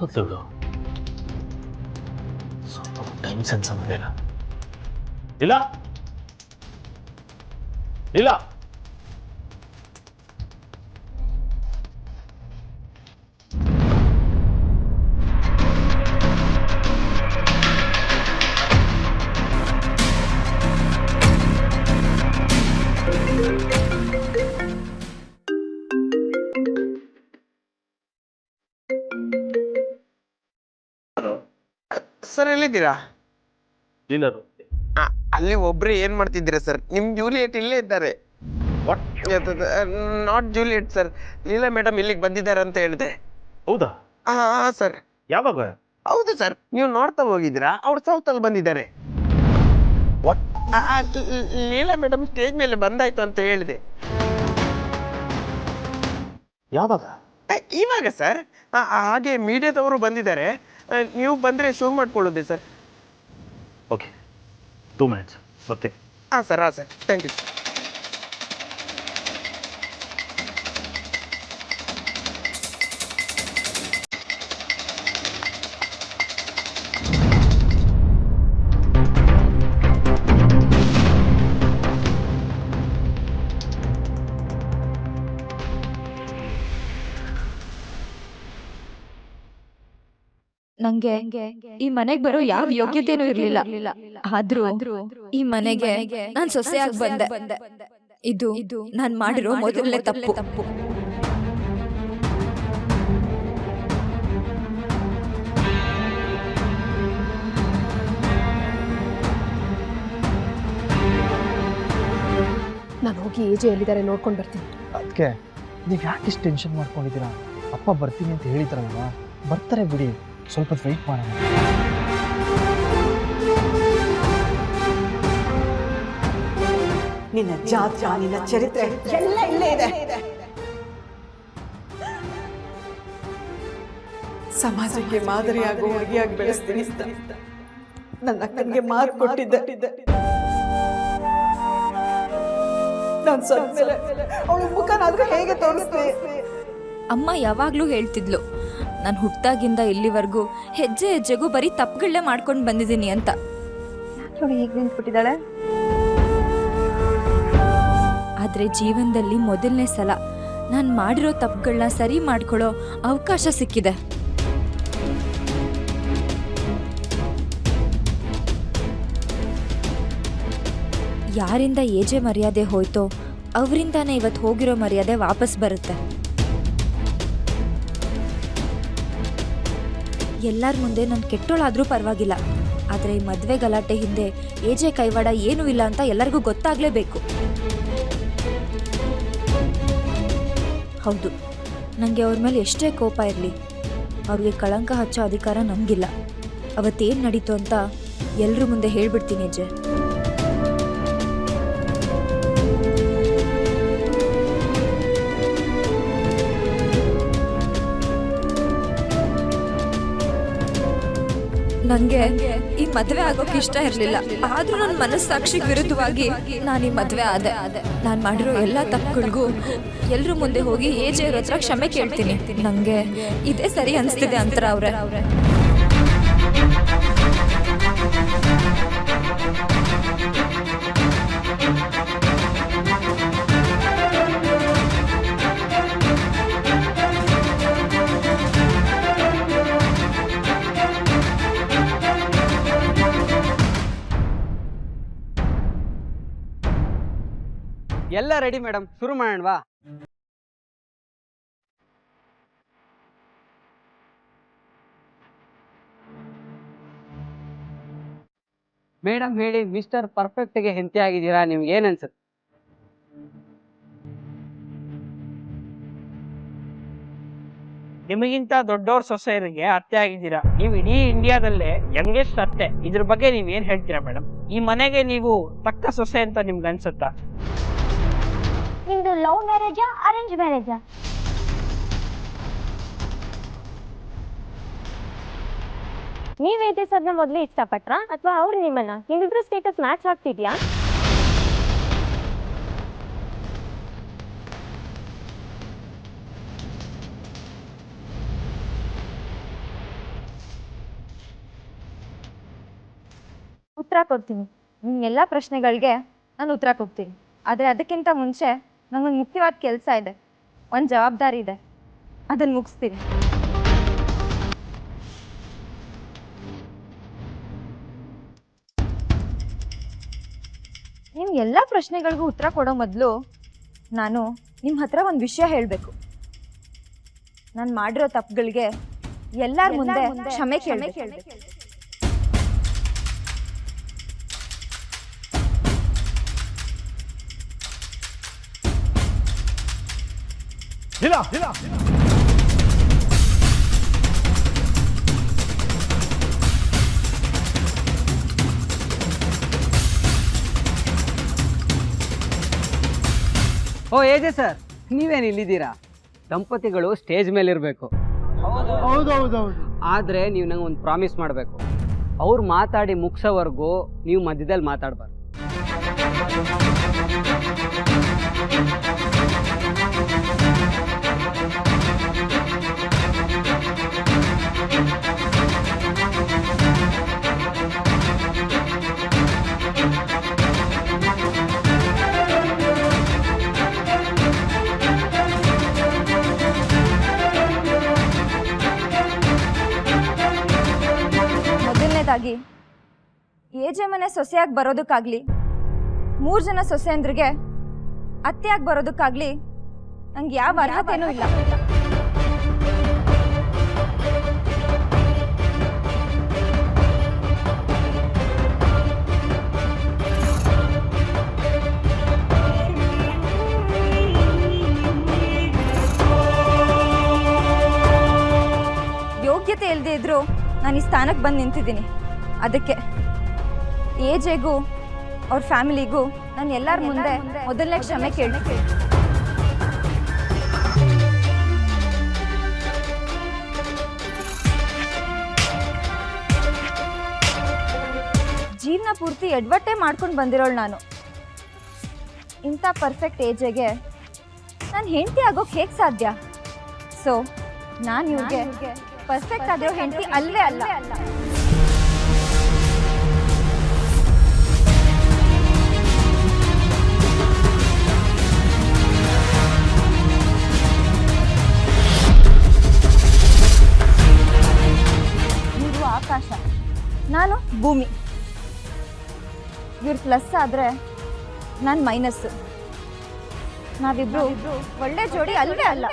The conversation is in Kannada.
ಯಾವ್ದು ಸ್ವಲ್ಪ ಟೈಮ್ ಸೆನ್ಸ್ ಆಗಿಲ್ಲ. ಇಲ್ಲ ಇಲ್ಲ ಸರ್ ಎಲ್ಲಿದ್ದೀರಾ? ಡೀಲರು. ಅಲ್ಲಿ ಒಬ್ರು ಏನ್ ಮಾಡ್ತಿದ್ದೀರಾ ಸರ್? ನಿಮ್ ಜೂಲಿಯಟ್ ಇಲ್ಲೇ ಇದ್ದಾರೆ. Not Juliet sir, Leela madam ಇಲ್ಲಿಗೆ ಬಂದಿದ್ದಾರೆ ಅಂತ ಹೇಳಿದೆ. ಹೌದಾ? ಹಾ ಸರ್. ಯಾವಾಗ? ಹೌದು ಸರ್, ನೀವು ನೋಡ್ತಾ ಹೋಗಿದ್ದೀರಾ? ಅವ್ರು ಸೌತ್ ಅಲ್ಲಿ ಬಂದಿದ್ದಾರೆ. ಲೀಲಾ ಮೇಡಮ್ ಸ್ಟೇಜ್ ಮೇಲೆ ಬಂದಾಯ್ತು ಅಂತ ಹೇಳಿದೆ. ಯಾವಾಗ? ಇವಾಗ ಸರ್. ಹಾಗೆ ಮೀಡಿಯಾದವರು ಬಂದಿದ್ದಾರೆ. ನೀವು ಬಂದ್ರೆ ಶೋ ಮಾಡ್ಕೊಳ್ಳೋದೆ ಸರ್. ಓಕೆ, 2 ಮಿನಿಟ್ಸ್ ಬರ್ತೀನಿ. ಹಾಂ ಸರ್, ಥ್ಯಾಂಕ್ ಯು. ನಂಗೆ ಈ ಮನೆಗ್ ಬರೋ ಯಾವ ಯೋಗ್ಯತೆನೂ ಇರ್ಲಿಲ್ಲ. ಆದ್ರೂ ಈ ಮನೆಗೆ ನಾನ್ ಸೊಸೆಯಾಗಿ ಬಂದೆ. ಇದು ನಾನ್ ಮಾಡಿರೋ ಮೊದಲನೇ ತಪ್ಪು. ನಾನು ಹೋಗಿ ಏಜೆ ಎಲ್ಲಿದ್ದಾರೆ ನೋಡ್ಕೊಂಡು ಬರ್ತೀನಿ. ಅದಕ್ಕೆ ನೀವು ಯಾಕೆ ಇಷ್ಟು ಟೆನ್ಷನ್ ಮಾಡ್ಕೊಂಡಿದ್ದೀರಾ? ಅಪ್ಪ ಬರ್ತೀನಿ ಅಂತ ಹೇಳಿದ್ರಲ್ವಾ, ಬರ್ತಾರೆ ಬಿಡಿ, ಸ್ವಲ್ಪ ವೆಯ್ಟ್ ಮಾಡೋಣ. ನಿನ್ನ ಜಾತ್ರೆ, ನಿನ್ನ ಚರಿತ್ರೆ ಎಲ್ಲ ಇಲ್ಲೇ ಇದೆ. ಸಮಾಜಕ್ಕೆ ಮಾದರಿಯಾಗುವ ಹುಡುಗಿಯಾಗಿ ಬೆಳೆಸ್ತೀನಿ ಅಂತ ನನ್ನ ಅಕ್ಕನಿಗೆ ಮಾತು ಕೊಟ್ಟಿದ್ದೆ. ನಾನು ಸತ್ಮೇಲೆ ಅವಳ ಮುಖನಾದ್ರೂ ಹೇಗೆ ತೋರಿಸ್ತೀನಿ? ಅಮ್ಮ ಯಾವಾಗ್ಲೂ ಹೇಳ್ತಿದ್ಲು, ನಾನು ಹುಟ್ಟಾಗಿಂದ ಇಲ್ಲಿವರೆಗೂ ಹೆಜ್ಜೆ ಹೆಜ್ಜೆಗೂ ಬರೀ ತಪ್ಪುಗಳನ್ನೇ ಮಾಡ್ಕೊಂಡು ಬಂದಿದ್ದೀನಿ ಅಂತ. ಈಗ ನಿಂತ್ಬಿಟ್ಟಿದ್ದಾಳೆ. ಆದ್ರೆ ಜೀವನದಲ್ಲಿ ಮೊದಲನೇ ಸಲ ನಾನು ಮಾಡಿರೋ ತಪ್ಪುಗಳನ್ನ ಸರಿ ಮಾಡ್ಕೊಳ್ಳೋ ಅವಕಾಶ ಸಿಕ್ಕಿದೆ. ಯಾರಿಂದ ಏಜೆ ಮರ್ಯಾದೆ ಹೋಯ್ತೋ ಅವರಿಂದಾನೇ ಇವತ್ತು ಹೋಗಿರೋ ಮರ್ಯಾದೆ ವಾಪಸ್ ಬರುತ್ತೆ. ಎಲ್ಲರ ಮುಂದೆ ನಾನು ಕೆಟ್ಟೋಳಾದ್ರೂ ಪರವಾಗಿಲ್ಲ, ಆದರೆ ಈ ಮದುವೆ ಗಲಾಟೆ ಹಿಂದೆ ಏಜೆ ಕೈವಾಡ ಏನೂ ಇಲ್ಲ ಅಂತ ಎಲ್ಲರಿಗೂ ಗೊತ್ತಾಗಲೇಬೇಕು. ಹೌದು, ನನಗೆ ಅವ್ರ ಮೇಲೆ ಎಷ್ಟೇ ಕೋಪ ಇರಲಿ, ಅವ್ರಿಗೆ ಕಳಂಕ ಹಚ್ಚೋ ಅಧಿಕಾರ ನನಗಿಲ್ಲ. ಅವತ್ತೇನು ನಡೀತು ಅಂತ ಎಲ್ಲರ ಮುಂದೆ ಹೇಳ್ಬಿಡ್ತೀನಿ ಅಜ್ಜೆ. ನನಗೆ ಈ ಮದುವೆ ಆಗೋಕೆ ಇಷ್ಟ ಇರಲಿಲ್ಲ, ಆದ್ರೂ ನನ್ನ ಮನಸ್ಸಾಕ್ಷಿಗೆ ವಿರುದ್ಧವಾಗಿ ನಾನು ಈ ಮದುವೆ ಆದೆ. ನಾನು ಮಾಡಿರೋ ಎಲ್ಲ ತಪ್ಪುಗಳಿಗೂ ಎಲ್ಲರ ಮುಂದೆ ಹೋಗಿ ಏಜೆ ಇರೋ ಹತ್ರ ಕ್ಷಮೆ ಕೇಳ್ತೀನಿ. ನನಗೆ ಇದೇ ಸರಿ ಅನಿಸ್ತಿದೆ ಅಂತಾರೆ ಅವ್ರೆ. ಎಲ್ಲ ರೆಡಿ ಮೇಡಮ್, ಶುರು ಮಾಡೋಣವಾ? ಮೇಡಮ್ ಹೇಳಿ, ಮಿಸ್ಟರ್ ಪರ್ಫೆಕ್ಟ್ಗೆ ಹೆಂಡತಿ ಆಗಿದ್ದೀರಾ, ನಿಮ್ಗೆ ಏನ್ ಅನ್ಸುತ್ತೆ? ನಿಮಗಿಂತ ದೊಡ್ಡವ್ರ ಸೊಸೆಯರಿಗೆ ಅತ್ತೆ ಆಗಿದ್ದೀರಾ. ನೀವು ಇಡೀ ಇಂಡಿಯಾದಲ್ಲೇ ಯಂಗೆಸ್ಟ್ ಅತ್ತೆ. ಇದ್ರ ಬಗ್ಗೆ ನೀವ್ ಏನ್ ಹೇಳ್ತೀರಾ ಮೇಡಮ್? ಈ ಮನೆಗೆ ನೀವು ತಕ್ಕ ಸೊಸೆ ಅಂತ ನಿಮ್ಗೆ ಅನ್ಸುತ್ತಾ? ನಿಮ್ದು ಲವ್ ಮ್ಯಾರೇಜಾ ಅರೇಂಜ್ ಮ್ಯಾರೇಜಾ? ನೀವೇದೇ ಸರ್ನ ಮೊದಲೇ ಇಷ್ಟಪಟ್ರಾ ಅಥವಾ ಅವ್ರು ನಿಮ್ಮನ್ನ? ನಿಮ್ಮಿಬ್ರು ಸ್ಟೇಟಸ್ ಮ್ಯಾಚ್ ಆಗ್ತಿದ್ಯಾ? ಉತ್ತರ ಕೊಡ್ತೀನಿ. ನಿಮ್ಮ ಎಲ್ಲ ಪ್ರಶ್ನೆಗಳಿಗೆ ನಾನು ಉತ್ತರ ಕೊಡ್ತೀನಿ. ಆದರೆ ಅದಕ್ಕಿಂತ ಮುಂಚೆ ನನಗೊಂದು ಮುಖ್ಯವಾದ ಕೆಲಸ ಇದೆ, ಒಂದು ಜವಾಬ್ದಾರಿ ಇದೆ, ಅದನ್ನು ಮುಗಿಸ್ತೀನಿ. ನಿಮ್ಮ ಎಲ್ಲ ಪ್ರಶ್ನೆಗಳಿಗೂ ಉತ್ತರ ಕೊಡೋ ಮೊದಲು ನಾನು ನಿಮ್ಮ ಹತ್ರ ಒಂದು ವಿಷಯ ಹೇಳಬೇಕು. ನಾನು ಮಾಡಿರೋ ತಪ್ಪುಗಳಿಗೆ ಎಲ್ಲರ ಮುಂದೆ ಕ್ಷಮೆ ಕೇಳಬೇಕು. ಇಲ್ಲ ಓ ಏಜೆ ಸರ್, ನೀವೇನು ಇಲ್ಲಿದ್ದೀರಾ? ದಂಪತಿಗಳು ಸ್ಟೇಜ್ ಮೇಲೆ ಇರಬೇಕು. ಆದರೆ ನೀವು ನಂಗೆ ಒಂದು ಪ್ರಾಮಿಸ್ ಮಾಡಬೇಕು. ಅವ್ರು ಮಾತಾಡಿ ಮುಗಿಸೋವರೆಗೂ ನೀವು ಮಧ್ಯದಲ್ಲಿ ಮಾತಾಡಬಾರ್ದು. ಮೊದಲನೇದಾಗಿ ಏಜೆ ಮನೆ ಸೊಸೆಯಾಗಿ ಬರೋದಕ್ಕಾಗ್ಲಿ, 3 ಜನ ಸೊಸೆಯಂದ್ರಿಗೆ ಅತ್ತೆಯಾಗಿ ಬರೋದಕ್ಕಾಗ್ಲಿ ನಂಗೆ ಯಾವ ಅರ್ಹತೆನೂ ಇಲ್ಲ. ಯೋಗ್ಯತೆ ಇಲ್ಲದೆ ಇದ್ರೂ ನಾನು ಈ ಸ್ಥಾನಕ್ಕೆ ಬಂದು ನಿಂತಿದ್ದೀನಿ. ಅದಕ್ಕೆ ಏಜೆಗೂ ಅವ್ರ ಫ್ಯಾಮಿಲಿಗೂ ನಾನು ಎಲ್ಲರ ಮುಂದೆ ಮೊದಲನೇ ಕ್ಷಮೆ ಕೇಳ್ತೀನಿ. ಜೀವನ ಪೂರ್ತಿ ಎಡ್ವಟ್ಟೆ ಮಾಡ್ಕೊಂಡು ಬಂದಿರೋಳು ನಾನು. ಇಂಥ ಪರ್ಫೆಕ್ಟ್ ಏಜೆಗೆ ನಾನು ಹೆಂಡತಿ ಆಗೋಕೆ ಹೇಗೆ ಸಾಧ್ಯ? ಸೊ ನಾನು ಇವ್ರಿಗೆ ಪರ್ಫೆಕ್ಟ್ ಆಗಿರೋ ಹೆಂಡತಿ ಅಲ್ಲೇ ಅಲ್ಲ. ನೀವು ಆಕಾಶ, ನಾನು ಭೂಮಿ. ಇವ್ರು ಪ್ಲಸ್ ಆದ್ರೆ ನಾನು ಮೈನಸ್. ನಾವಿಬ್ರು ಒಳ್ಳೆ ಜೋಡಿ ಅಲ್ವೇ ಅಲ್ಲ.